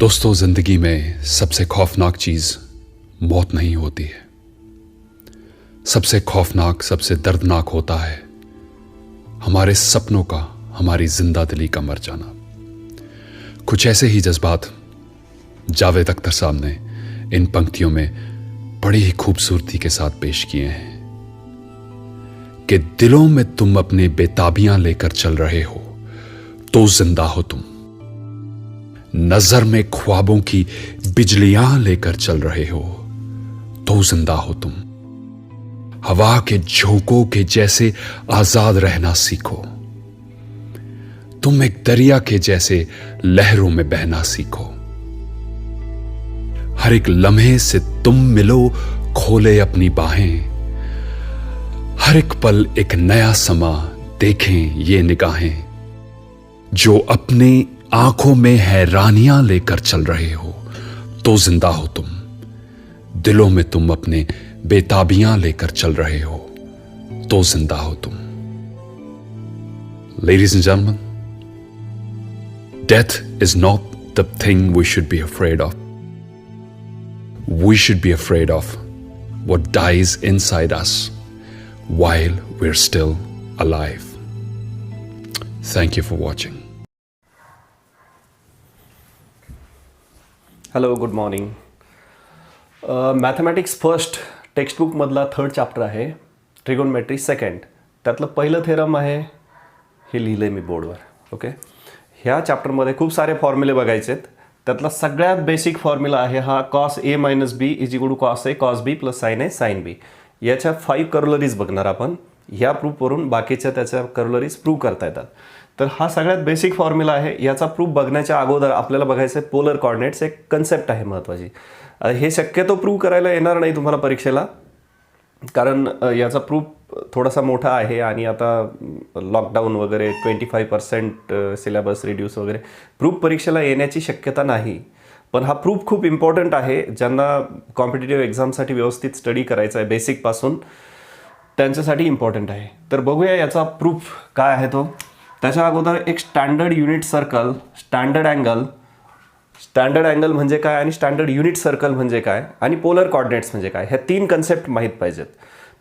दोस्तों, ज़िंदगी में सबसे खौफनाक चीज़ मौत नहीं होती है। सबसे खौफनाक, सबसे दर्दनाक होता है हमारे सपनों का, हमारी जिंदा दिली का मर जाना। कुछ ऐसे ही जज्बात जावेद अख्तर साहब ने इन पंक्तियों में बड़ी ही खूबसूरती के साथ पेश किए हैं कि दिलों में तुम अपनी बेताबियां लेकर चल रहे हो तो जिंदा हो तुम, नजर में ख्वाबों की बिजलियां लेकर चल रहे हो तो जिंदा हो तुम, हवा के झोंकों के जैसे आजाद रहना सीखो, तुम एक दरिया के जैसे लहरों में बहना सीखो, हर एक लम्हे से तुम मिलो खोले अपनी बाहें, हर एक पल एक नया समा देखें ये निगाहें, जो अपने आंखों में हैरानियां लेकर चल रहे हो तो जिंदा हो तुम, दिलों में तुम अपने बेताबियां लेकर चल रहे हो तो जिंदा हो तुम। Ladies and gentlemen, death is not the thing we should be afraid of. We should be afraid of what dies inside us while we're still alive. Thank you for watching. Hello, good morning. Mathematics first टेक्स्टबुकमधला third chapter आहे, trigonometry second. त्यातलं पहिलं theorem आहे, हे लिहिलं आहे मी बोर्डवर. Okay, ह्या चॅप्टरमध्ये खूप सारे फॉर्म्युले बघायचे आहेत. त्यातला सगळ्यात बेसिक फॉर्म्युला आहे हा cos A minus B is equal to cos A cos B plus sine A sine B. याच्या 5 करोलरीज बघणार आपण. ह्या प्रूफवरून बाकीच्या त्याच्या करोलरीज प्रूव्ह करता येतात. तर हा सगळ्यात बेसिक फॉर्म्युला आहे. याचा प्रूफ बघण्याच्या अगोदर आपल्याला बघायचं आहे पोलर कॉर्डिनेट्स. एक कन्सेप्ट आहे महत्त्वाची. हे शक्यतो प्रूव्ह करायला येणार नाही तुम्हाला परीक्षेला, कारण याचा प्रूफ थोडासा मोठा आहे आणि आता लॉकडाऊन वगैरे 25% सिलेबस रिड्यूस वगैरे प्रूफ परीक्षेला येण्याची शक्यता नाही. पण हा प्रूफ खूप इम्पॉर्टंट आहे. ज्यांना कॉम्पिटिटिव्ह एक्झामसाठी व्यवस्थित स्टडी करायचा आहे बेसिकपासून, त्यांच्यासाठी इम्पॉर्टंट आहे. तर बघूया याचा प्रूफ काय आहे तो. त्याच्या अगोदर एक standard unit circle, standard angle म्हणजे काय आणि स्टँडर्ड युनिट सर्कल म्हणजे काय आणि पोलर कॉर्डिनेट्स म्हणजे काय, ह्या 3 कन्सेप्ट माहीत पाहिजेत.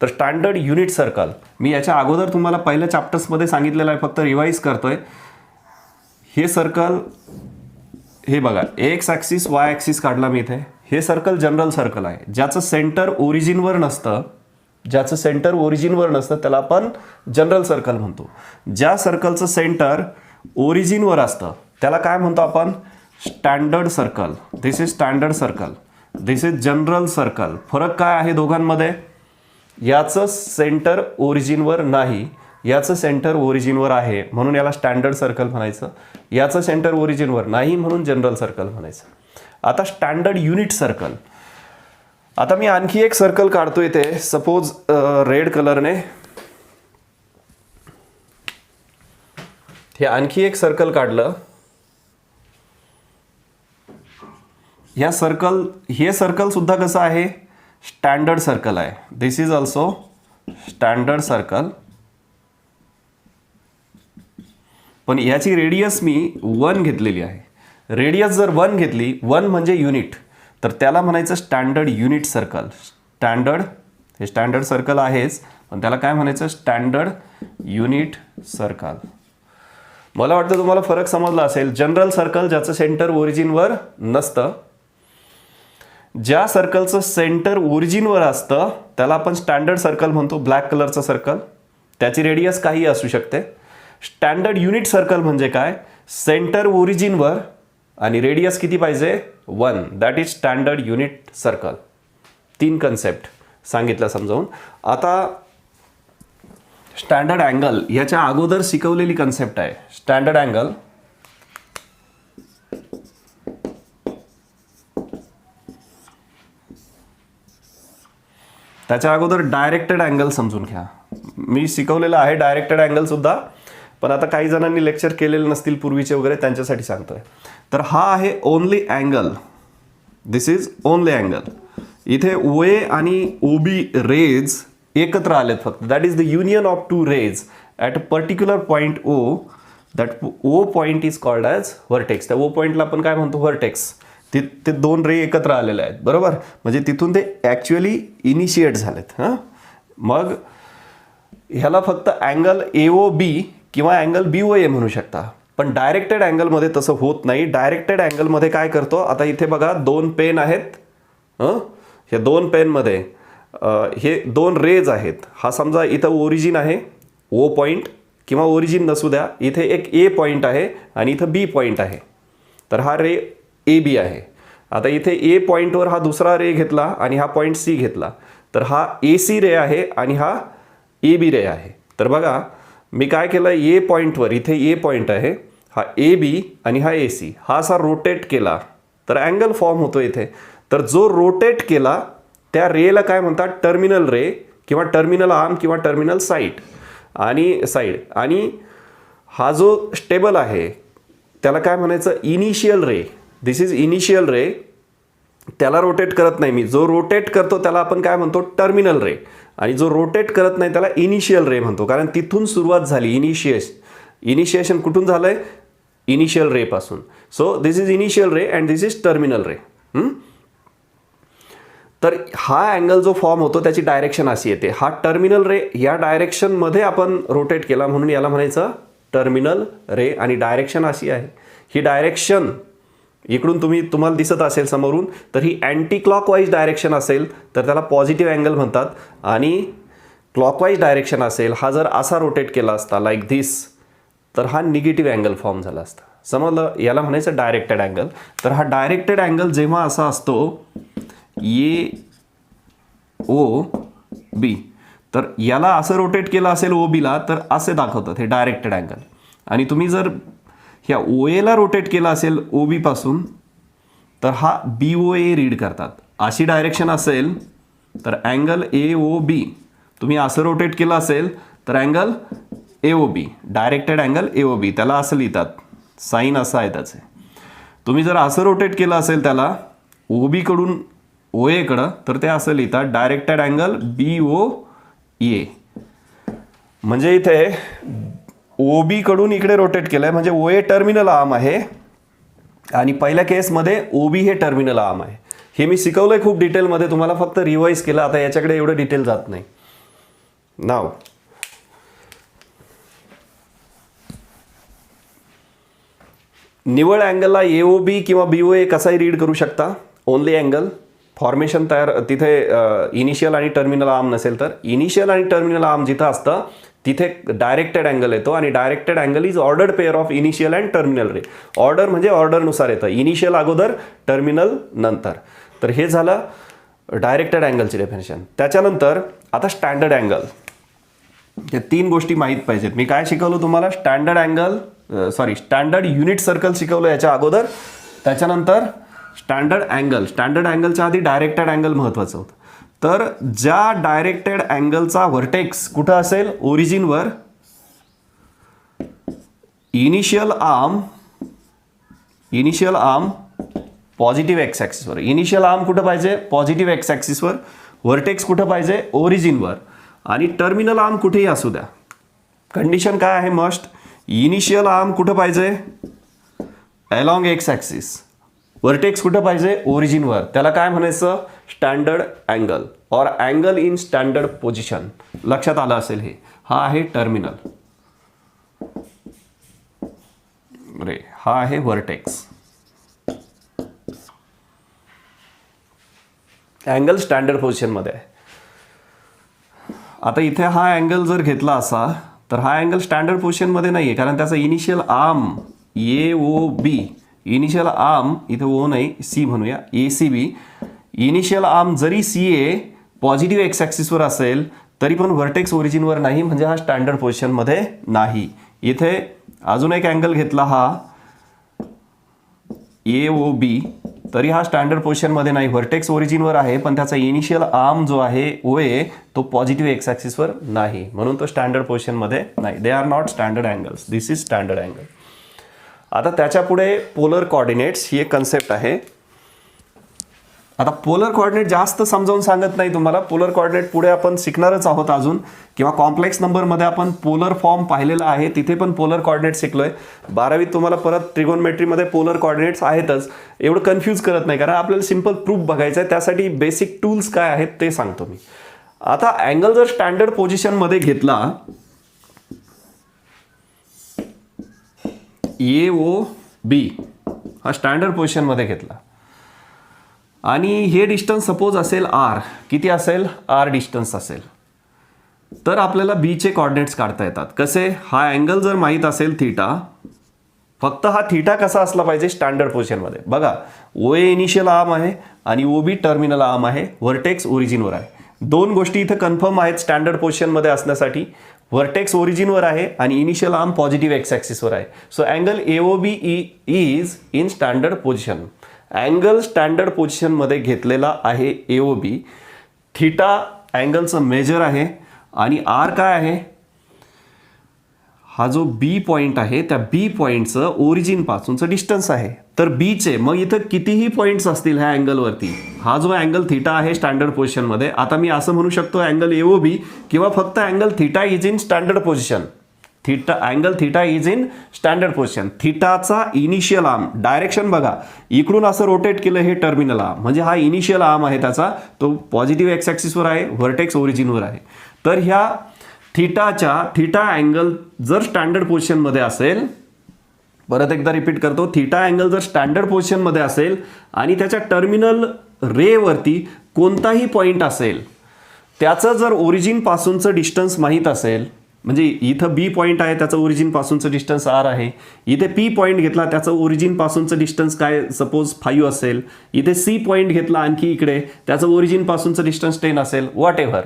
तर स्टँडर्ड युनिट सर्कल मी याच्या अगोदर तुम्हाला पहिल्या चॅप्टर्समध्ये सांगितलेलं आहे, फक्त रिवाईज करतोय. हे सर्कल, हे बघा, एक्स ॲक्सिस वाय ॲक्सिस काढला मी इथे. हे सर्कल जनरल सर्कल आहे, ज्याचं सेंटर ओरिजिनवर नसतं. त्याला आपण जनरल सर्कल म्हणतो. ज्या सर्कलचं सेंटर ओरिजिनवर असतं त्याला काय म्हणतो आपण, standard circle. This is standard circle, this is general circle. फरक काय आहे दोघांमध्ये, याचं सेंटर ओरिजिनवर नाही, याचं सेंटर ओरिजिनवर आहे म्हणून याला स्टँडर्ड सर्कल म्हणायचं. याचं सेंटर ओरिजिनवर नाही म्हणून जनरल सर्कल म्हणायचं. आता स्टँडर्ड युनिट सर्कल. आता मी आणखी एक सर्कल काढतोय ते, सपोज रेड कलरने. हे आणखी एक सर्कल काढलं. हे सर्कल सुद्धा कसं आहे, स्टँडर्ड सर्कल आहे. दिस इज ऑल्सो स्टँडर्ड सर्कल. पण याची रेडियस मी 1 घेतलेली आहे. रेडियस जर 1 घेतली, 1 म्हणजे युनिट, तर त्याला म्हणायचं स्टँडर्ड युनिट सर्कल. हे स्टँडर्ड सर्कल आहेच, पण त्याला काय म्हणायचं, स्टँडर्ड युनिट सर्कल. मला वाटतं तुम्हाला फरक समजला असेल. जनरल सर्कल ज्याचं सेंटर ओरिजिनवर नसतं, ज्या सर्कलचं सेंटर ओरिजिनवर असतं त्याला आपण स्टँडर्ड सर्कल म्हणतो. ब्लॅक कलरचं सर्कल, त्याची रेडियस काही असू शकते. स्टँडर्ड युनिट सर्कल म्हणजे काय, सेंटर ओरिजिनवर आणि रेडियस किती पाहिजे, 1. That is standard unit circle. 3 concept सांगितलं समजावून. आता स्टँडर्ड अँगल याच्या अगोदर शिकवलेली कन्सेप्ट आहे. स्टँडर्ड अँगल, त्याच्या अगोदर डायरेक्टेड अँगल समजून घ्या. मी शिकवलेलं आहे डायरेक्टेड अँगल सुद्धा, पण आता काही जणांनी लेक्चर केलेले नसतील पूर्वीचे वगैरे, त्यांच्यासाठी सांगतोय. तर हा आहे only angle. This is only angle. इथे OA आणि OB रेज एकत्र आलेत फक्त. That is the union of 2 rays at a particular point O. That O point is called as vertex. त्या O पॉईंटला आपण काय म्हणतो, व्हर्टेक्स. ते दोन रे एकत्र आलेले आहेत, बरोबर. म्हणजे तिथून ते ॲक्च्युअली इनिशिएट झालेत. हां, मग ह्याला फक्त अँगल AOB किंवा अँगल BOA म्हणू शकता. पण डायरेक्टेड अँगलमध्ये तसं होत नाही. डायरेक्टेड अँगलमध्ये काय करतो, आता इथे बघा 2 पेन आहेत. ह्या 2 पेनमध्ये हे 2 रेज आहेत. हा समजा इथं ओरिजिन आहे, O पॉईंट, किंवा ओरिजिन नसू द्या, इथे एक A पॉईंट आहे आणि इथं B पॉईंट आहे. तर हा रे AB आहे. आता इथे A पॉईंटवर हा दुसरा रे घेतला आणि हा पॉईंट C घेतला, तर हा AC रे आहे आणि हा AB रे आहे. तर बघा मी काय केलं, A पॉईंटवर, इथे A पॉईंट आहे, हा AB आणि हा AC, हा असा रोटेट केला तर अँगल फॉर्म होतो इथे. तर जो रोटेट केला त्या रेला काय म्हणतात, टर्मिनल रे किंवा टर्मिनल आर्म किंवा टर्मिनल साईड. आणि हा जो स्टेबल आहे त्याला काय म्हणायचं, initial ray. This is initial ray. त्याला रोटेट करत नाही मी. जो रोटेट करतो त्याला आपण काय म्हणतो, टर्मिनल रे. आणि जो रोटेट करत नाही त्याला इनिशियल रे म्हणतो, कारण तिथून सुरुवात झाली. इनिशिएशन कुठून झालंय, इनिशियल रे पासून. So this is initial ray and this is terminal ray. तर हा अँगल जो फॉर्म होतो त्याची डायरेक्शन अशी येते. हा टर्मिनल रे या डायरेक्शनमध्ये आपण रोटेट केला म्हणून याला म्हणायचं टर्मिनल रे. आणि डायरेक्शन अशी आहे. ही डायरेक्शन इकडून तुम्हाला दिसत असेल समोरून, तर ही अँटी क्लॉकवाईज डायरेक्शन असेल तर त्याला पॉझिटिव्ह अँगल म्हणतात. आणि क्लॉकवाईज डायरेक्शन असेल, हा जर असा रोटेट केला असता लाईक धिस, तर हा निगेटिव्ह अँगल फॉर्म झाला असता. समजलं, याला म्हणायचं डायरेक्टेड अँगल. तर हा डायरेक्टेड अँगल जेव्हा असा असतो AOB, तर याला असं रोटेट केलं असेल OBला तर असे दाखवतात हे डायरेक्टेड अँगल. आणि तुम्ही जर ह्या OAला रोटेट केला असेल OB पासून तर हा BOA रीड करतात. अशी डायरेक्शन असेल तर अँगल AOB, तुम्ही असं रोटेट केलं असेल तर angle AOB, directed angle AOB, त्याला असं लिहितात, साईन असं आहे त्याचे. तुम्ही जर असं रोटेट केलं असेल त्याला OB कडून OA कडं, तर ते असं लिहितात डायरेक्टेड अँगल BOA. म्हणजे इथे OB कडून इकडे रोटेट केलंय म्हणजे OA टर्मिनल आर्म आहे आणि पहिल्या केसमध्ये OB हे टर्मिनल आर्म आहे. हे मी शिकवलंय खूप डिटेलमध्ये, तुम्हाला फक्त रिवाइज केलं. आता याच्याकडे एवढं डिटेल जात नाही. नाव निवळ अँगलला AOB किंवा BOA कसाही रीड करू शकता. ओनली अँगल फॉर्मेशन तयार तिथे इनिशियल आणि टर्मिनल आर्म नसेल तर. इनिशियल आणि टर्मिनल आर्म जिथं असतं तिथे डायरेक्टेड अँगल येतो. आणि directed angle is ordered pair of initial and terminal ray. Order म्हणजे ऑर्डरनुसार येतं, इनिशियल अगोदर, टर्मिनल नंतर. तर हे झालं डायरेक्टेड अँगलची डेफिनेशन. त्याच्यानंतर आता स्टँडर्ड अँगल. या 3 गोष्टी माहीत पाहिजेत. मी काय शिकवलं तुम्हाला, स्टँडर्ड युनिट सर्कल शिकवलं याच्या अगोदर. त्याच्यानंतर स्टँडर्ड अँगल. स्टँडर्ड अँगलच्या आधी डायरेक्टेड अँगल महत्त्वाचं होतं. तर ज्या डायरेक्टेड अँगलचा व्हर्टेक्स कुठं असेल, ओरिजिनवर, इनिशियल आर्म पॉझिटिव्ह एक्स ॲक्सिसवर. इनिशियल आर्म कुठं पाहिजे, पॉझिटिव्ह एक्स ॲक्सिसवर. व्हर्टेक्स कुठं पाहिजे, ओरिजिनवर. आणि टर्मिनल आर्म कुठेही असू द्या. कंडिशन काय आहे, मस्ट इनिशियल आर्म कुठं पाहिजे, अलॉंग एक्स ॲक्सिस. व्हर्टेक्स कुठं पाहिजे, ओरिजिनवर. त्याला काय म्हणायचं, स्टँडर्ड अँगल और अँगल इन स्टँडर्ड पोझिशन. लक्षात आलं असेल हे. हा आहे टर्मिनल रे, हा आहे व्हर्टेक्स. अँगल स्टँडर्ड पोझिशनमध्ये आहे. आता इथे हा अँगल जर घेतला असा तर हा अँगल स्टँडर्ड पोझिशनमध्ये नाही आहे, कारण त्याचा initial arm AOB, initial arm इथे O नाही, C म्हणूया, ACB. इनिशियल आर्म जरी CA पॉझिटिव्ह एक्स ॲक्सिसवर असेल तरी पण व्हर्टेक्स ओरिजिनवर नाही, म्हणजे हा स्टँडर्ड पोझिशनमध्ये नाही. इथे अजून एक अँगल घेतला हा AOB, तरी हा स्टँडर्ड पोझिशनमध्ये नाही, व्हर्टेक्स ओरिजिनवर आहे, पण त्याचा इनिशियल आर्म जो आहे OA तो पॉझिटिव्ह एक्स ॲक्सिसवर नाही, म्हणून तो स्टँडर्ड पोझिशनमध्ये नाही. They are not standard angles. This is standard angle. आता त्याच्या पुढे पोलर कॉर्डिनेट्स ही एक कन्सेप्ट आहे. आता पोलर कोऑर्डिनेट जास्त समजावून सांगत नाही तुम्हाला. पोलर कोऑर्डिनेट पुढे आपण शिकणारच आहोत अजून, किंवा कॉम्प्लेक्स नंबरमध्ये आपण पोलर फॉर्म पाहिलेला आहे, तिथे पण पोलर कोऑर्डिनेट शिकलोय. 12वीत तुम्हाला परत ट्रिगोनमेट्रीमध्ये पोलर कोऑर्डिनेट्स आहेतच. एवढं कन्फ्यूज करत नाही, कारण आपल्याला सिंपल प्रूफ बघायचं आहे. त्यासाठी बेसिक टूल्स काय आहेत ते सांगतो मी. आता अँगल जर स्टँडर्ड पोझिशनमध्ये घेतला, AOB हा स्टँडर्ड पोझिशनमध्ये घेतला, आणि हे डिस्टन्स सपोज असेल R. किती असेल? R डिस्टन्स असेल. तर आपल्याला बीचे कॉर्डिनेट्स काढता येतात. कसे? हा अँगल जर माहीत असेल थीटा, फक्त हा थीटा कसा असला पाहिजे स्टँडर्ड पोझिशनमध्ये. बघा, OA इनिशियल आर्म आहे आणि OB टर्मिनल आर्म आहे, व्हर्टेक्स ओरिजिनवर आहे. दोन गोष्टी इथं कन्फर्म आहेत स्टँडर्ड पोझिशनमध्ये असण्यासाठी. व्हर्टेक्स ओरिजिनवर आहे आणि इनिशियल आर्म पॉझिटिव्ह एक्स ॲक्सिसवर आहे. So angle AOB is in standard position. Angle standard पोझिशनमध्ये घेतलेला आहे AOB. थीटा अँगलचं मेजर आहे आणि R काय आहे? हा जो B पॉईंट आहे त्या B पॉईंटचं ओरिजिनपासूनचं डिस्टन्स आहे. तर बीचे मग इथं कितीही पॉईंट्स असतील ह्या अँगलवरती, हा जो अँगल थीटा आहे स्टँडर्ड पोझिशनमध्ये, आता मी असं म्हणू शकतो अँगल AOB किंवा फक्त angle theta is in standard position. Angle theta is in standard position. थीटाचा इनिशियल आर्म, डायरेक्शन बघा, इकडून असं रोटेट केलं हे टर्मिनल आर्म, म्हणजे हा इनिशियल आर्म आहे त्याचा, तो पॉझिटिव्ह एक्स ॲक्सिसवर आहे, व्हर्टेक्स ओरिजिनवर आहे. तर ह्या थीटा अँगल जर स्टँडर्ड पोझिशनमध्ये असेल, परत एकदा रिपीट करतो, थीटा अँगल जर स्टँडर्ड पोझिशनमध्ये असेल आणि त्याच्या टर्मिनल रेवरती कोणताही पॉईंट असेल, त्याचं जर ओरिजिनपासूनचं डिस्टन्स माहीत असेल, म्हणजे इथं B पॉईंट आहे त्याचं ओरिजिनपासूनचं डिस्टन्स R आहे, इथे P पॉईंट घेतला त्याचं ओरिजिनपासूनचं डिस्टन्स काय सपोज 5 असेल, इथे C पॉईंट घेतला आणखी इकडे त्याचं ओरिजिनपासूनचं डिस्टन्स 10 असेल, वॉट एव्हर,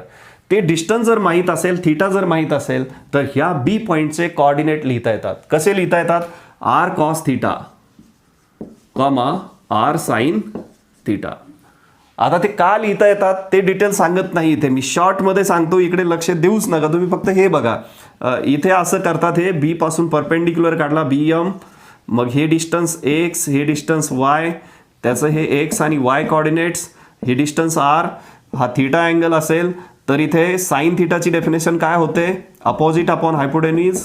ते डिस्टन्स जर माहीत असेल, थीटा जर माहीत असेल, तर ह्या B पॉईंटचे कोऑर्डिनेट लिहिता येतात. कसे लिहिता येतात? R cos theta comma R sine theta. आता ते का लिहिता येतात ते डिटेल सांगत नाही इथे, मी शॉर्टमध्ये सांगतो, इकडे लक्ष देऊच नका तुम्ही, फक्त हे बघा. इथे असं करतात, हे B पासून परपेंडिक्युलर काढला BM, मग हे डिस्टन्स X, हे डिस्टन्स Y, त्याचं हे X आणि Y कोऑर्डिनेट्स, हे डिस्टन्स R, हा थीटा अँगल असेल तर इथे साइन थीटाची डेफिनेशन काय होते? Opposite upon hypotenuse.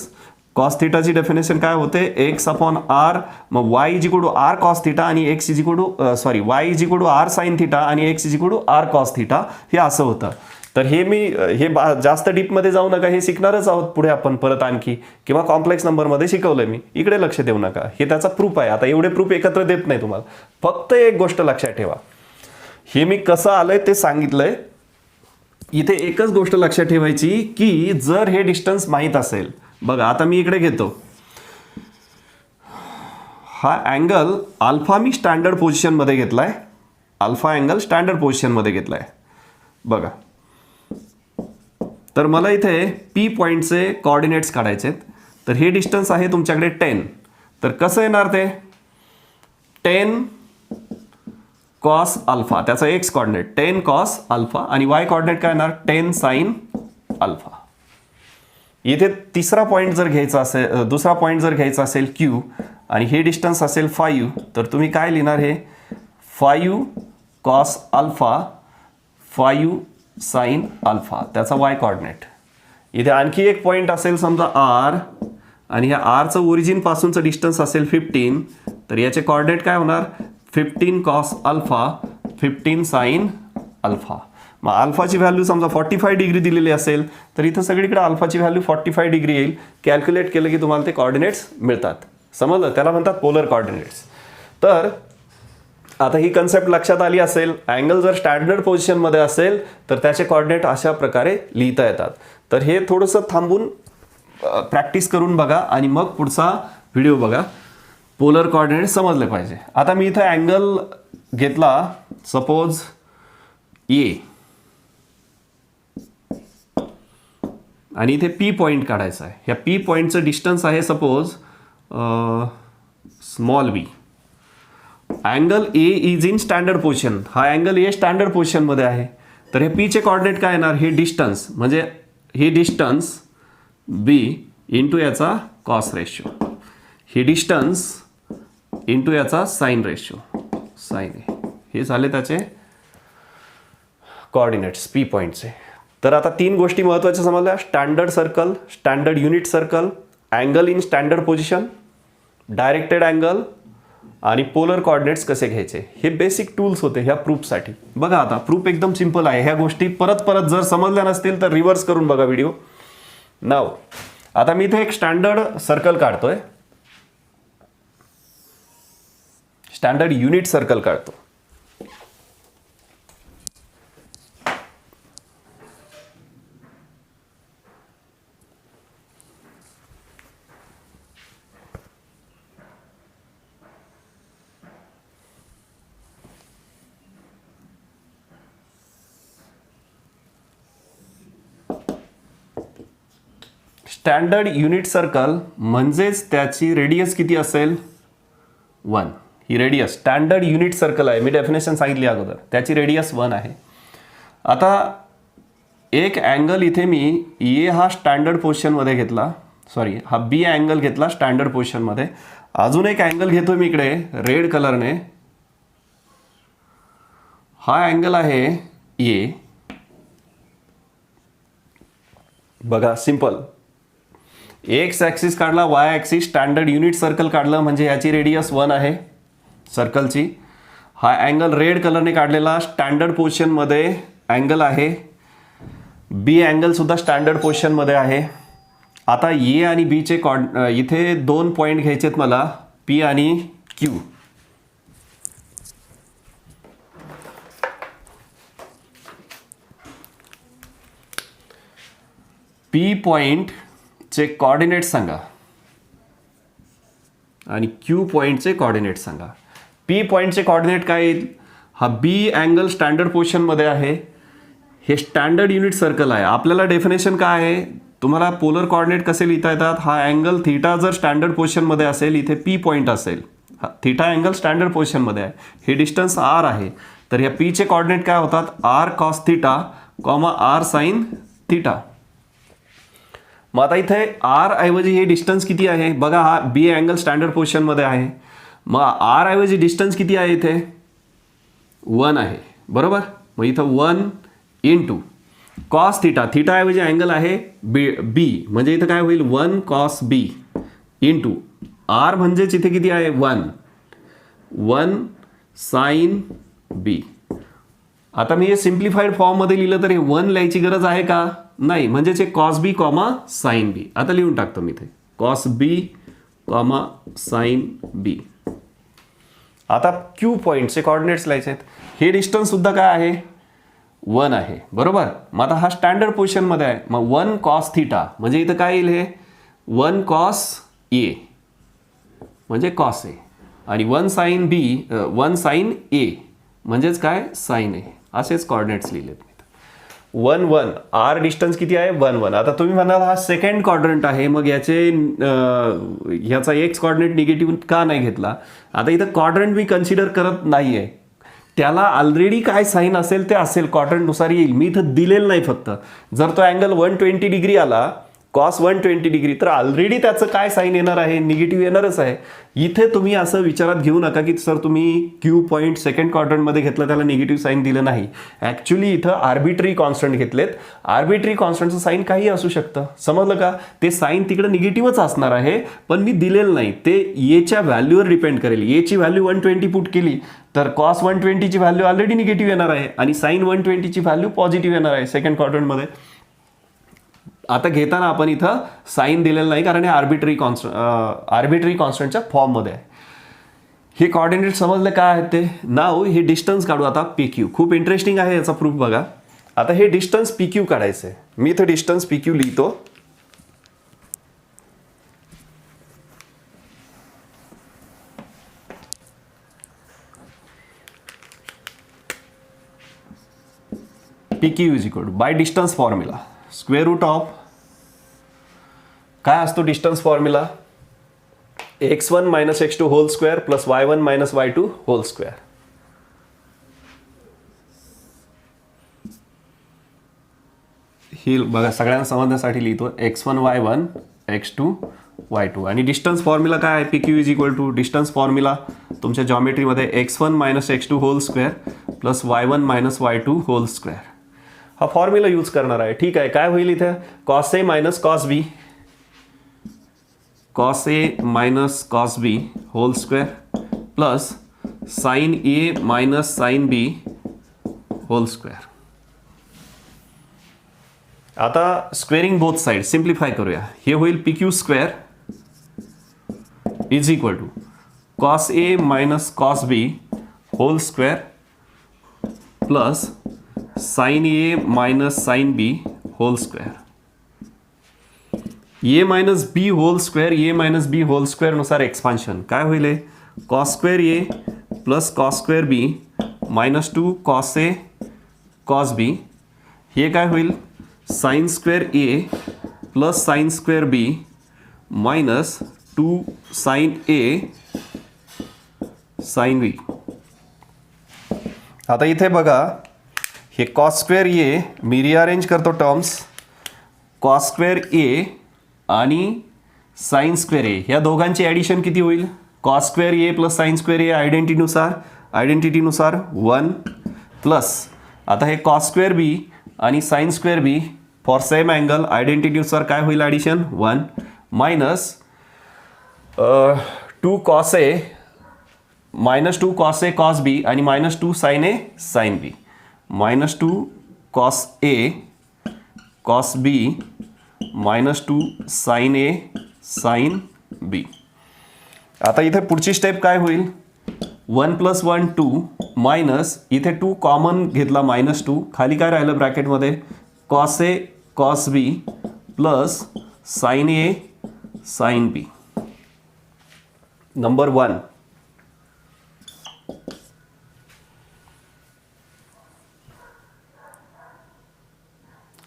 कॉस थीटाची डेफिनेशन काय होते? X upon R. मग Y is equal to R cos theta आणि X is equal to Y is equal to R sine theta आणि X is equal to R cos theta. हे असं होतं. तर हे मी जास्त डीपमध्ये जाऊ नका, हे शिकणारच आहोत पुढे आपण परत आणखी, किंवा कॉम्प्लेक्स नंबरमध्ये शिकवलंय मी, इकडे लक्ष देऊ नका, हे त्याचा प्रूफ आहे. आता एवढे प्रूफ एकत्र देत नाही तुम्हाला, फक्त एक गोष्ट लक्षात ठेवा, हे मी कसं आलंय ते सांगितलंय. इथे एकच गोष्ट लक्षात ठेवायची की जर हे डिस्टन्स माहीत असेल, बघा आता मी इकडे घेतो हा अँगल अल्फा, मी स्टँडर्ड पोझिशनमध्ये घेतलाय, अल्फा अँगल स्टँडर्ड पोझिशनमध्ये घेतलाय बघा. तर मला इथे P पॉईंटचे कोऑर्डिनेट्स काढायचे आहेत. तर हे डिस्टन्स आहे तुमच्याकडे 10. तर कसं येणार ते? 10 कॉस अल्फा, त्याचा एक्स कोऑर्डिनेट 10 कॉस अल्फा आणि वाय कोऑर्डिनेट काय येणार? 10 साइन अल्फा. इथे तिसरा पॉईंट जर घ्यायचा असेल, दुसरा पॉईंट जर घ्यायचा असेल Q आणि हे डिस्टन्स असेल 5, तर तुम्ही काय लिहिणार? हे 5 कॉस अल्फा 5 साइन अल्फा, त्याचा वाय कोऑर्डिनेट. इथे आणखी एक पॉईंट असेल समजा R आणि ह्या Rचं ओरिजिनपासूनचं डिस्टन्स असेल 15, तर याचे कोऑर्डिनेट काय होणार? 15 कॉस अल्फा 15 साइन अल्फा. मग अल्फाची व्हॅल्यू समजा 45 डिग्री दिलेली असेल, तर इथं सगळीकडे अल्फाची व्हॅल्यू 45 डिग्री येईल. कॅल्क्युलेट केलं की तुम्हाला ते कोऑर्डिनेट्स मिळतात. समजलं? त्याला म्हणतात पोलर कोऑर्डिनेट्स. तर आता ही कन्सेप्ट लक्षात आली असेल. अँगल जर स्टँडर्ड पोझिशनमध्ये असेल तर त्याचे कोऑर्डिनेट अशा प्रकारे लिहिता येतात. तर हे थोडंसं थांबून प्रॅक्टिस करून बघा आणि मग पुढचा व्हिडिओ बघा. पोलर कोऑर्डिनेट समजले पाहिजे. आता मी इथं अँगल घेतला सपोज A आणि इथे P पॉईंट काढायचा आहे. ह्या P पॉईंटचं डिस्टन्स आहे suppose small b. Angle A is in standard position. हा अँगल A स्टँडर्ड पोझिशनमध्ये आहे. तर हे P चे कोऑर्डिनेट काय येणार? हे डिस्टन्स, म्हणजे हे डिस्टन्स B इंटू याचा कॉस रेशो, हे डिस्टन्स इंटू याचा साइन रेशो, साइन A. हे झाले त्याचे कोऑर्डिनेट्स पी पॉईंटचे. तर आता 3 गोष्टी महत्त्वाच्या समजल्या. Standard circle, standard unit circle, angle in standard position, directed angle आणि पोलर कोऑर्डिनेट्स कसे घ्यायचे, हे बेसिक टूल्स होते ह्या प्रूफसाठी. बघा आता प्रूफ एकदम सिंपल आहे. ह्या गोष्टी परत परत जर समजल्या नसतील तर रिव्हर्स करून बघा व्हिडिओ. नाव आता मी इथे एक स्टँडर्ड सर्कल काढतोय, स्टँडर्ड युनिट सर्कल काढतो. स्टँडर्ड युनिट सर्कल म्हणजेच त्याची रेडियस किती असेल 1. ही रेडियस स्टँडर्ड युनिट सर्कल आहे. मी डेफिनेशन सांगितली अगोदर, त्याची रेडियस 1 आहे. आता एक अँगल इथे मी ए हा स्टँडर्ड पोझिशनमध्ये घेतला, सॉरी हा बी अँगल घेतला स्टँडर्ड पोझिशनमध्ये. अजून एक अँगल घेतो मी इकडे रेड कलरने, हा अँगल आहे ए. बघा सिंपल, एक्स ॲक्सिस काढला, Y axis, standard unit circle काढलं म्हणजे याची रेडियस 1 आहे सर्कलची. हा अँगल रेड कलरने काढलेला स्टँडर्ड पोझिशनमध्ये अँगल आहे. बी अँगलसुद्धा स्टँडर्ड पोझिशनमध्ये आहे. आता ए आणि बीचे इथे 2 पॉईंट घ्यायचे आहेत मला, पी आणि क्यू. पी पॉईंटचे कोऑर्डिनेट सांगा आणि क्यू पॉईंटचे कोऑर्डिनेट सांगा. पी पॉईंटचे कोऑर्डिनेट काय येईल, हा बी अँगल स्टँडर्ड पोझिशनमध्ये आहे, हे स्टँडर्ड युनिट सर्कल आहे. आपल्याला डेफिनेशन काय आहे, तुम्हाला पोलर कोऑर्डिनेट कसे लिहिता येतात, हा अँगल थीटा जर स्टँडर्ड पोझिशनमध्ये असेल, इथे पी पॉईंट असेल, थीटा अँगल स्टँडर्ड पोझिशनमध्ये आहे, हे डिस्टन्स आर आहे. तर या पीचे कोऑर्डिनेट काय होतात, r cos theta comma r sine theta. मग आता इथे आर ऐवजी हे डिस्टन्स किती आहे बघा, हा बी अँगल स्टँडर्ड पोझिशनमध्ये आहे, मग आर ऐवजी डिस्टन्स किती आहे इथे 1 आहे बरोबर. मग इथं 1 इंटू कॉस थीटा, थीटा ऐवजी अँगल आहे बी म्हणजे इथं काय होईल 1 कॉस बी इंटू आर म्हणजेच इथे किती आहे 1 साइन बी. आता मी हे सिम्प्लिफाईड फॉर्ममध्ये लिहिलं तर हे 1 लिहायची गरज आहे का, नाही, म्हणजेच हे कॉस बी कॉमा साइन बी. आता लिहून टाकतो मी इथे कॉस बी कॉमा साइन बी. आता क्यू पॉईंटचे कोऑर्डिनेट्स लिहायचे आहेत. हे डिस्टन्स सुद्धा काय आहे 1 आहे बरोबर. मग आता हा स्टँडर्ड पोझिशनमध्ये आहे, मग 1 कॉस थीटा म्हणजे इथं काय येईल, हे 1 कॉस ए म्हणजे कॉस ए आणि 1 साइन बी 1 साइन ए म्हणजेच काय साइन ए. असेच कोऑर्डिनेट्स लिहिलेत मी. 1 1 आर डिस्टन्स किती आहे 1 1. आता तुम्ही म्हणाल हा सेकंड क्वाड्रंट आहे, मग ह्याचा एक्स कोऑर्डिनेट निगेटिव्ह का नाही घेतला. आता इथं क्वाड्रंट मी कन्सिडर करत नाही आहे, त्याला ऑलरेडी काय साईन असेल ते असेल, क्वाड्रंटनुसार येईल. मी इथं दिलेलं नाही. फक्त जर तो अँगल 120 डिग्री आला, कॉस 120 डिग्री, तर ऑलरेडी त्याचं काय साईन येणार आहे, निगेटिव्ह येणारच आहे. इथे तुम्ही असं विचारात घेऊ नका की सर तुम्ही क्यू पॉईंट सेकंड क्वाड्रंटमध्ये घेतलं त्याला निगेटिव्ह साईन दिलं नाही. ॲक्च्युली इथं आर्बिट्री कॉन्स्टंट घेतलेत. आर्बिट्री कॉन्स्टंटचं साईन काही असू शकतं, समजलं का. ते साईन तिकडे निगेटिव्हच असणार आहे, पण मी दिलेलं नाही. ते एच्या व्हॅल्यूवर डिपेंड करेल. एची व्हॅल्यू 120 पुट केली तर कॉस 120ची व्हॅल्यू ऑलरेडी निगेटिव्ह येणार आहे आणि साईन 120ची व्हॅल्यू पॉझिटिव्ह येणार आहे सेकंड क्वाड्रंटमध्ये. आता घेताना आपण इथं साईन दिलेलं नाही, कारण हे आर्बिट्री कॉन्स्टंटच्या फॉर्ममध्ये आहे. हे कोऑर्डिनेट समजले काय आहेत ते. नाव हे डिस्टन्स काढू आता पी क्यू. खूप इंटरेस्टिंग आहे याचा प्रूफ बघा. आता हे डिस्टन्स पी क्यू काढायचं आहे. मी इथं डिस्टन्स पी क्यू लिहितो. P Q is equal to by distance formula square root of काय असतो distance formula, x1 minus x2 whole square plus y1 minus y2 whole square. ही बघा सगळ्यांना समजण्यासाठी लिहितो x1 y1 x2 y2 आणि distance formula काय आहे, P Q is equal to distance formula तुमच्या जॉमेट्रीमध्ये x1 minus x2 whole square plus y1 minus y2 whole square. हा फॉर्म्युला यूज करणार आहे. ठीक आहे, काय होईल इथे cos A minus cos B, cos A minus cos B whole square plus sine A minus sine B whole square. आता squaring both side simplify करूया. हे होईल P Q square is equal to cos A minus cos B whole square plus sine A minus sine B whole square. A minus B whole square, A minus B whole square नुसार expansion काय होईल cos square A plus cos square B minus 2 cos A cos बी. हे काय होईल sign square A plus sine square B minus 2 sine A sine B. आता इथे बघा हे कॉस स्क्वेअर ए मी रिअरेंज करतो टर्म्स. कॉस स्क्वेअर ए आणि साइन स्क्वेअर ए ह्या दोघांची ॲडिशन किती होईल cos square A plus sine square A आयडेंटिटीनुसार 1 प्लस आता हे कॉस स्क्वेअर बी आणि sine square B for same angle आयडेंटिटीनुसार काय होईल addition 1 minus 2 cos A minus 2 cos A cos B आणि minus 2 sine A sine B minus 2 cos A cos B minus 2 sine A sine B. आता इथे पुढची step काय होईल 1 plus 1 2 minus इथे 2 कॉमन घेतला मायनस 2 खाली काय राहिलं ब्रॅकेटमध्ये cos A cos B plus sine A sine B. Number 1.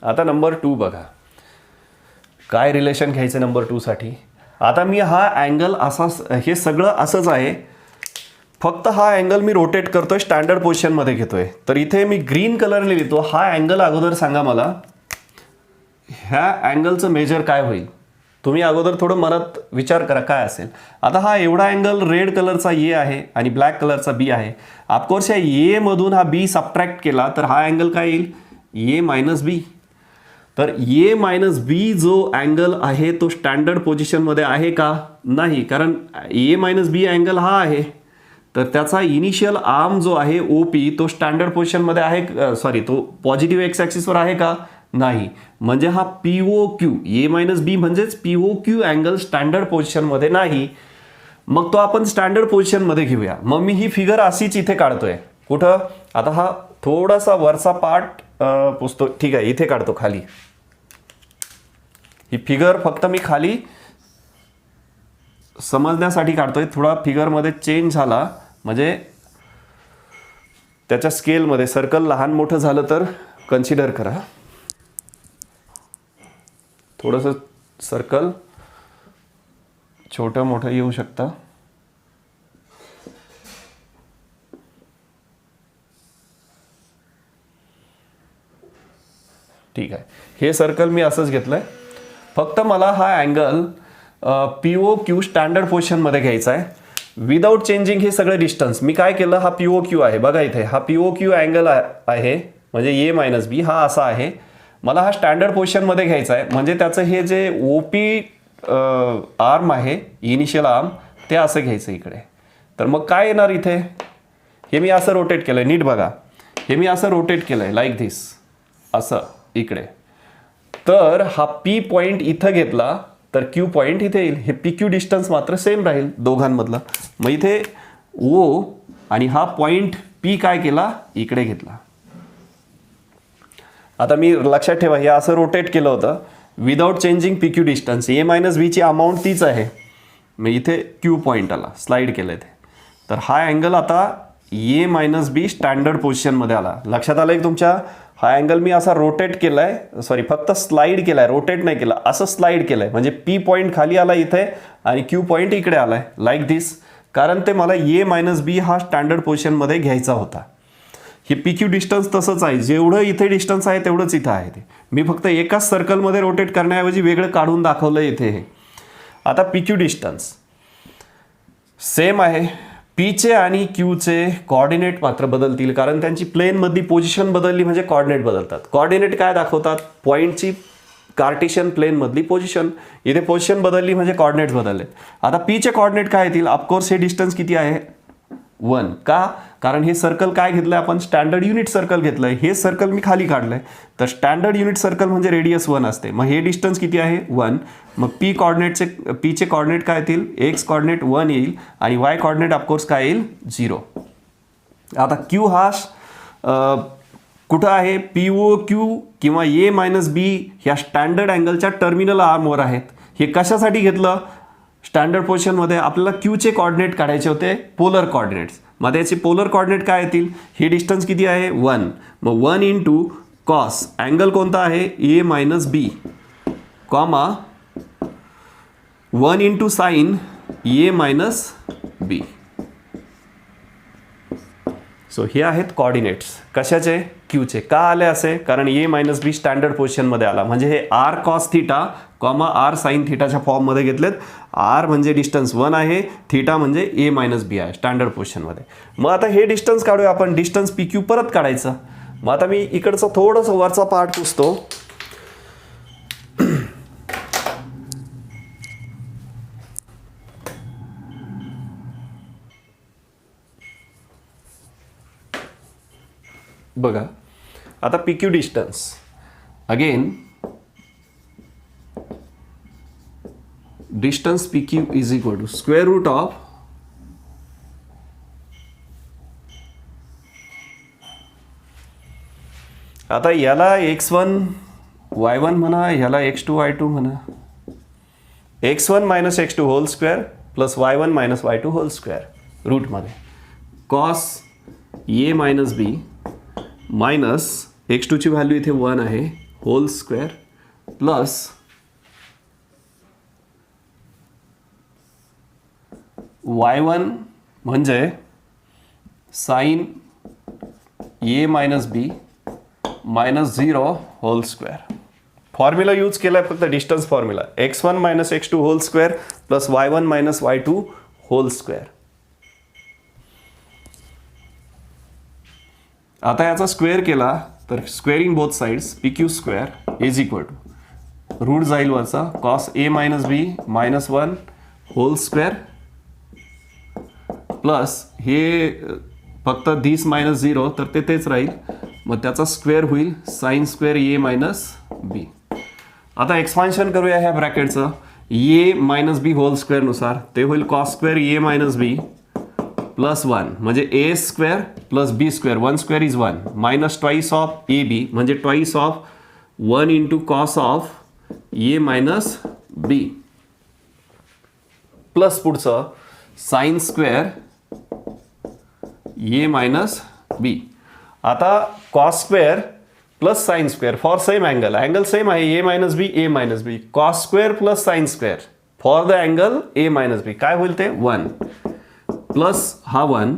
आता नंबर 2 बघा काय रिलेशन घ्यायचं नंबर 2 साठी. आता मी हा अँगल असा हे सगळं असंच आहे फक्त हा अँगल मी रोटेट करतोय स्टँडर्ड पोझिशनमध्ये घेतोय. तर इथे मी ग्रीन कलरने लिहितो हा अँगल. अगोदर सांगा मला ह्या अँगलचं मेजर काय होईल. तुम्ही अगोदर थोडं मनात विचार करा काय असेल. आता हा एवढा अँगल रेड कलरचा ए आहे आणि ब्लॅक कलरचा बी आहे. ऑफकोर्स या ए मधून हा बी सबट्रॅक्ट केला तर हा अँगल काय येईल ए मायनस बी. तर ए मायनस बी जो अँगल आहे तो स्टँडर्ड पोझिशनमध्ये आहे का नाही, कारण ए मायनस बी अँगल हा आहे तर त्याचा इनिशियल आर्म जो आहे ओ पी तो स्टँडर्ड पोझिशनमध्ये आहे सॉरी तो पॉझिटिव्ह एक्स ॲक्सिसवर आहे का नाही. म्हणजे हा P O Q A minus B म्हणजेच P O Q angle standard पोझिशनमध्ये नाही. मग तो आपण स्टँडर्ड पोझिशनमध्ये घेऊया. मग मी ही फिगर अशीच इथे काढतोय कुठं. आता हा थोडासा वरचा पार्ट पुसतो ठीक आहे इथे काढतो खाली. ही फिगर फक्त मी खाली समजण्यासाठी काढतोय. थोडा फिगरमध्ये चेंज झाला म्हणजे त्याच्या स्केलमध्ये सर्कल लहान मोठं झालं तर कन्सिडर करा. थोडंसं सर्कल छोटं मोठं येऊ शकतं. ठीक आहे हे सर्कल मी असंच घेतलंय. फक्त मला हा angle P O Q standard पोझिशनमध्ये घ्यायचा आहे विदाऊट चेंजिंग हे सगळं डिस्टन्स. मी काय केलं हा पी ओ क्यू आहे बघा इथे हा पी ओ क्यू अँगल आहे म्हणजे ए मायनस बी हा असा आहे. मला हा स्टँडर्ड पोझिशनमध्ये घ्यायचा आहे म्हणजे त्याचं हे जे ओ पी आर्म आहे इनिशियल आर्म ते असं घ्यायचं इकडे. तर मग काय येणार इथे हे मी असं रोटेट केलं आहे नीट बघा. हे मी असं रोटेट केलं आहे लाईक धिस असं इकडे. तर हा पी पॉईंट इथं घेतला तर क्यू पॉईंट इथे येईल. हे पी क्यू डिस्टन्स मात्र सेम राहील दोघांमधलं. मग इथे ओ आणि हा पॉईंट पी काय केला इकडे घेतला. आता मी लक्षात ठेवा हे असं रोटेट केलं होतं without changing P Q distance. A minus बीची अमाऊंट तीच आहे. मग इथे क्यू पॉईंट आला स्लाईड केलं इथे. तर हा अँगल आता ए मायनस बी स्टँडर्ड पोझिशनमध्ये आला. लक्षात आलं की तुमच्या हा अँगल मी असा रोटेट केलाय सॉरी फक्त स्लाईड केलाय रोटेट नाही केला असं स्लाईड केलंय म्हणजे पी पॉईंट खाली आला इथे आणि क्यू पॉईंट इकडे आलाय लाईक दिस. कारण ते मला ए मायनस बी हा स्टँडर्ड पोझिशनमध्ये घ्यायचा होता. हे पी क्यू डिस्टन्स तसंच आहे जेवढं इथे डिस्टन्स आहे तेवढंच इथं आहे. ते मी फक्त एकाच सर्कलमध्ये रोटेट करण्याऐवजी वेगळं काढून दाखवलं इथे हे. आता पी क्यू डिस्टन्स सेम आहे पीचे आणि क्यूचे कॉर्डिनेट मात्र बदलतील, कारण त्यांची प्लेनमधली पोझिशन बदलली म्हणजे कॉर्डिनेट बदलतात. कॉर्डिनेट काय दाखवतात? पॉईंटची कार्टेशियन प्लेनमधली पोझिशन. इथे पोझिशन बदलली म्हणजे कॉर्डिनेट्स बदलले. आता पीचे कॉर्डिनेट काय येतील? ऑफकोर्स हे डिस्टन्स किती आहे? 1. का? कारण हे सर्कल काय घेतलंय आपण? स्टँडर्ड युनिट सर्कल घेतलंय. हे सर्कल मी खाली काढलंय, तर स्टँडर्ड युनिट सर्कल म्हणजे रेडियस 1 असते. मग हे डिस्टन्स किती आहे? 1. मग पीचे कॉर्डिनेट काय येतील? एक्स कॉर्डिनेट 1 येईल आणि वाय कॉर्डिनेट ऑफकोर्स काय येईल? 0. आता क्यू हा कुठं आहे? पीओ क्यू किंवा ए मायनस बी ह्या स्टँडर्ड अँगलच्या टर्मिनल आर्मवर आहेत. हे कशासाठी घेतलं? स्टँडर्ड पोझिशनमध्ये आपल्याला क्यूचे कॉर्डिनेट काढायचे होते, पोलर कॉर्डिनेट्स. मग त्याचे पोलर कॉर्डिनेट काय येतील? हे डिस्टन्स किती आहे? 1. मग 1 इंटू कॉस अँगल कोणता आहे? A minus B, comma 1 into sine A minus B. So हे आहेत कॉर्डिनेट्स. कशाचे? क्यूचे. का आले असे? कारण ए मायनस बी स्टँडर्ड पोझिशनमध्ये आला, म्हणजे हे R cos theta comma R sine थिटाच्या फॉर्ममध्ये घेतलेत. आर म्हणजे डिस्टन्स 1 आहे, थिटा म्हणजे ए मायनस बी आहे स्टँडर्ड पोझिशनमध्ये. मग आता हे डिस्टन्स काढूया आपण. डिस्टन्स पी क्यू परत काढायचं. मग आता मी इकडचं थोडंसं वरचा पार्ट पुसतो. बघा आता P Q distance again, distance P Q is equal to square root of आता याला x1 y1 म्हणा, याला x2 y2 म्हणा. x1 minus x2 whole square plus y1 minus y2 whole square रूटमध्ये cos A minus B minus x2 ची value इथे 1 आहे hole square plus y1 म्हणजे sine A minus B minus 0 whole square. Formula use केला आहे फक्त distance formula. x1 minus x2 whole square plus y1 minus y2 whole square. आता याचा square केला तर squaring both sides P Q square is equal to root जाईल वरचा cos A minus B minus 1 whole square plus हे फक्त दिस minus 0 तर ते तेच राहील. मग त्याचा स्क्वेअर होईल sign square A minus B. आता एक्सपान्शन करूया ह्या ब्रॅकेटचं ए मायनस बी होल स्क्वेअरनुसार. ते होईल cos square A minus B plus 1 म्हणजे A square plus B square. 1 square is 1 minus twice of A B म्हणजे twice of 1 into cos of A minus B plus पुढचं sine square A minus B. आता cos square plus sine square for same angle. Angle same आहे A minus B. Cos square plus sine square for the angle A minus B काय होईल ते 1 plus हा 1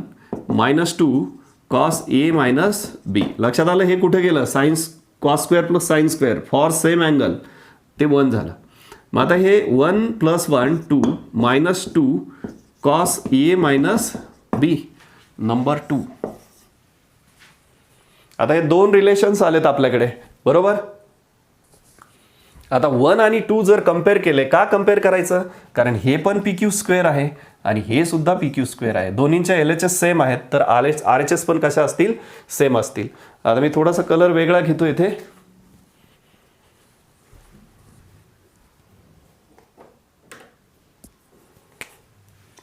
minus 2 cos A minus बी. लक्षात आलं हे कुठे गेलं? Signs cos square plus sine square for same angle ते 1 झालं. मग आता हे 1 plus 1 2 minus 2 cos A minus B number 2. आता हे दोन रिलेशन्स आलेत आपल्याकडे बरोबर. आता 1 आणि 2 जर कम्पेअर केले, का कम्पेअर करायचं? कारण हे पण पी क्यू स्क्वेअर आहे आणि हे सुद्धा पी क्यू स्क्वेअर आहे. दोन्हींच्या एल एच एस सेम आहेत तर आर एच एस पण कशा असतील? सेम असतील. आता मी थोडासा कलर वेगळा घेतो इथे.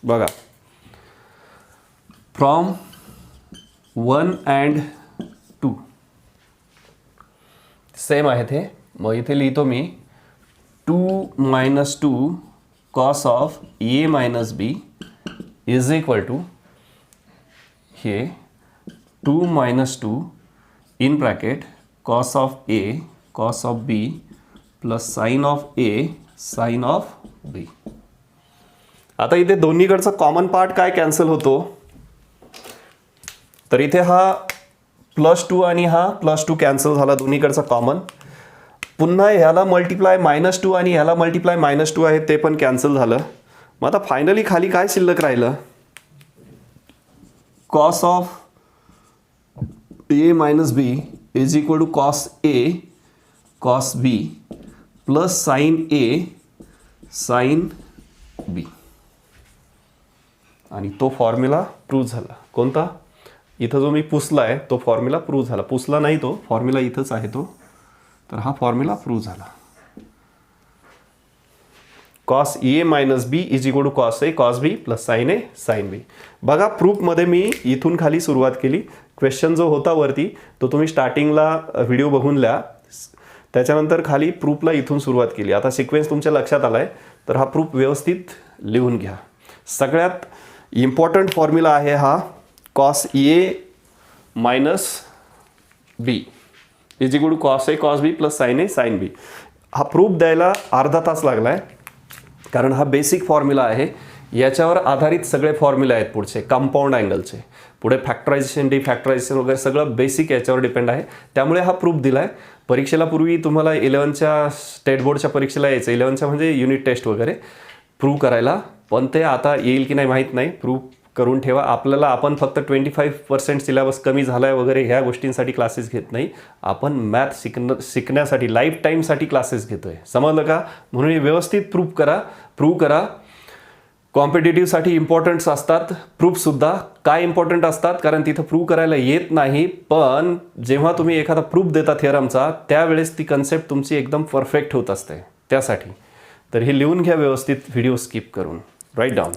बघा फ्रॉम 1 अँड 2 सेम आहेत हे. मग इथे लिहितो मी 2 minus 2 cos of A minus B is equal to हे 2 minus 2 in bracket cos of A cos of B plus sine of A sine of B. आता इथे दोन्हीकडचा कॉमन पार्ट काय कॅन्सल होतो? तर इथे हा +2 आणि हा +2 कॅन्सल झाला दोन्हीकडचा कॉमन. पुन्हा ह्याला मल्टिप्लाय -2 आणि ह्याला मल्टिप्लाय -2 आहे ते पण कॅन्सल झालं. मग आता फायनली खाली काय शिल्लक राहिलं? Cos of A minus B is equal to cos A cos B plus sine A sine B. आणि तो फॉर्म्युला प्रूव्ह झाला. कोणता? इथं जो मी पुसला आहे तो फॉर्म्युला प्रूव्ह झाला. पुसला नाही तो फॉर्म्युला इथंच आहे तो. तर हा फॉर्म्युला प्रूव्ह झाला. Cos A minus B is equal to cos A cos B plus sine A sine B. बघा प्रूफमध्ये मी इथून खाली सुरुवात केली. क्वेश्चन जो होता वरती तो तुम्ही स्टार्टिंगला व्हिडिओ बघून लिहा. त्याच्यानंतर खाली प्रूफला इथून सुरुवात केली. आता सिक्वेन्स तुमच्या लक्षात आलाय तर हा प्रूफ व्यवस्थित लिहून घ्या. सगळ्यात इम्पॉर्टंट फॉर्म्युला आहे हा cos A minus B is equal to cos A cos B plus sine A sine B. हा प्रूफ द्यायला अर्धा तास लागला आहे कारण हा बेसिक फॉर्म्युला आहे. याच्यावर आधारित सगळे फॉर्म्युले आहेत पुढचे कंपाऊंड अँगलचे. पुढे फॅक्टरायझेशन डिफॅक्टरायझेशन वगैरे सगळं बेसिक याच्यावर डिपेंड आहे. त्यामुळे हा प्रूफ दिला आहे. परीक्षेला पूर्वी तुम्हाला 11च्या स्टेट बोर्डच्या परीक्षेला यायचं 11च्या म्हणजे युनिट टेस्ट वगैरे प्रूव्ह करायला. पण ते आता येईल की नाही माहीत नाही. प्रूव्ह करून ठेवा. आपल्याला आपण फक्त 25% सिलेबस कमी झाला आहे वगैरे ह्या गोष्टींसाठी क्लासेस घेत नाही. आपण मॅथ शिकण्यासाठी लाईफ टाईमसाठी क्लासेस घेतो आहे. समजलं का? म्हणून हे व्यवस्थित प्रूव्ह करा. कॉम्पिटेटिव्हसाठी इम्पॉर्टंट्स असतात प्रूफसुद्धा. काय इम्पॉर्टंट असतात? कारण तिथं प्रूव्ह करायला येत नाही. पण जेव्हा तुम्ही एखादा प्रूफ देता थिअरमचा त्यावेळेस ती कन्सेप्ट तुमची एकदम परफेक्ट होत असते त्यासाठी. तर हे लिहून घ्या व्यवस्थित व्हिडिओ स्किप करून. Right down.